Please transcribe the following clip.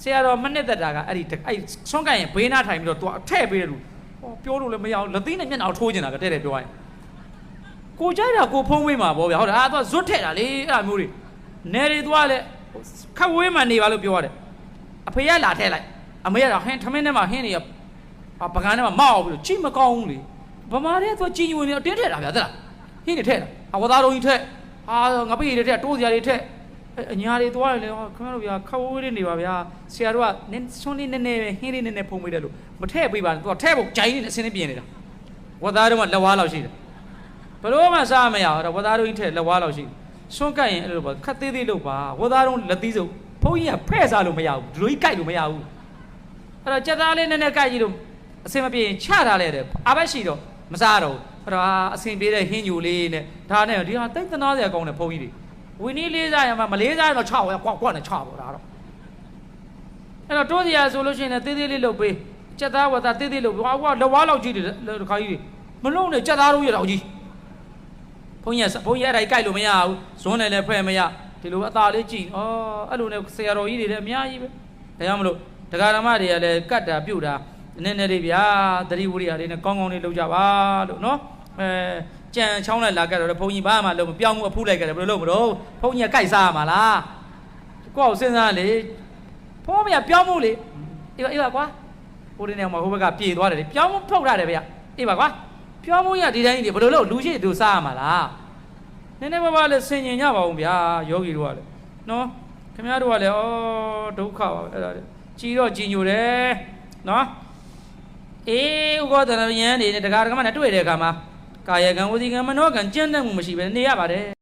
ဆရာတော်မနဲ့တက်တာကအဲ့ဆွန့်ကရင်ဘေးနားထိုင်ပြီးတော့သူအထည့်ပေးတယ်လို့ပြောလို့လည်းမရအောင်လက်သီးနဲ့မျက်နှာထိုးနေတာကတဲ့ပြောရင်ကိုကြိုက်တာကိုဖုံးဝေးမှာပေါ့ဗျာဟုတ်တယ်သူကဇွတ်ထည့်တာလေအဲ့လိုမျိုးတွေနယ်တွေသွားလဲခက်ဝေးမှနေပါလို့ပြောရတယ်အဖေကလာထည့်လိုက်အမေကတော့ဟင်းထမင်းထဲမှာဟင်းတွေကပကန်းထဲမှာမောက်ပြီးတော့ကြည့်မကောင်းဘူးလေဗမာတွေကသူကြည်ညိုနေအတင်းထည့်တာဗျာတဲ့လားဟင်းတွေထည့်တာဝသားတော်ကြီးထည့်ငါပိတွေထည့်တိုးစရာတွေထည့်အညာတွေသွားတယ်လေခင်ဗျားတို့ဗျာခက်ဝေးတွေနေပါဗျာဆရာတို့ကဆွန်းလေးနည်းနည်းပဲဟင်းလေးနည်းနည်းဖုံးပေးတယ်လို့မထည့်ပေးပါနဲ့သူကထည့်ဖို့ဂျိုင်းနေအစင်းနဲ့ပြင်နေတာဝသားတို့ကလက်ဝါးလောက်ရှိတယ်ဘလို့မှစားမရတော့ဝသားတို့ကြီးထည့်လက်ဝါးလောက်ရှိဆွန့်ကတ်ရင်အဲ့လိုပါခက်သေးသေးလို့ပါဝသားတို့လက်သီးစုပ်ဘုန်းကြီးကဖဲ့စားလို့မရဘူးဒီလိုကြီးကြိုက်လို့မရဘူးအဲ့တော့ကြက်သားလေးနည်းနည်းကြိုက်ကြည့်လို့အစင်မပြေရင်ချထားလိုက်တယ်အဘက်ရှိတော့မစားတော့အဲ့တော့အစင်ပြေတဲ့ဟင်းညူလေးနဲ့ဒါနဲ့ဒီဟာတိတ်သနာစရာကောင်းတယ်ဘုန်းကြီးတွေဝင်းနီးလေးစားရမှာမလေးစားရတော့6ရကွက်နဲ့6ပေါ့ဒါတော့အဲ့တော့တိုးစရာဆိုလို့ရှိရင်သေးသေးလေးလုပ်ပေးကြက်သားဝသားသေးသေးလုပ်ဟိုကလက်ဝါးလောက်ကြီးတယ်ဒီခါကြီးမလုံးနဲ့ကြက်သားတို့ရတော့ကြီးဘုန်းကြီးအဲ့ဒါကြီးကြိုက်လို့မရဘူးဇွန်းနဲ့လည်းဖဲ့မရဒီလိုအသာလေးကြည့်အဲ့လိုနဲ့ဆရာတော်ကြီးတွေလည်းအများကြီးပဲဒါကြောင့်မလို့တရားဓမ္မတွေကလည်းကတ်တာပြုတ်တာနည်းနည်းလေးဗျာသတိဝိရိယလေးနဲ့ကောင်းကောင်းလေးလုပ်ကြပါလို့နော်ကြံချောင်းလိုက်လာကြတော့ဘုန်းကြီးဘာမှလုပ်မပြောင်းမှုအဖူးလိုက်ကြတယ်ဘယ်လိုလုပ်မလို့ဘုန်းကြီးကကြိုက်စားရမှာလားကိုယ့်ကိုစဉ်းစားလေဘုန်းကြီးပြောင်းမှုလေအေးပါကွာဟိုဒီနေမှာဟိုဘက်ကပြေသွားတယ်လေပြောင်းမှုထုတ်ထားတယ်ဗျအေးပါကွာပြောင်းမှုရဒီတိုင်းကြီးဘယ်လိုလုပ်လူရှိသူစားရမှာလားနည်းနည်းပါးလေးဆင်ញင်ကြပါဦးဗျာယောဂီတို့ကလည်းနော်ခင်ဗျားတို့ကလည်းဒုက္ခပါပဲအဲ့ဒါလေကြည်တော့ကြည်ညိုတယ်နော်အေးဥက္ကဋ္ဌရယန်းနေတရားဓမ္မနဲ့တွေ့တဲ့အခါမှာကာယကံဝစီကံမနောကံကျင့်တတ်မှုမရှိပဲနေရပါတယ်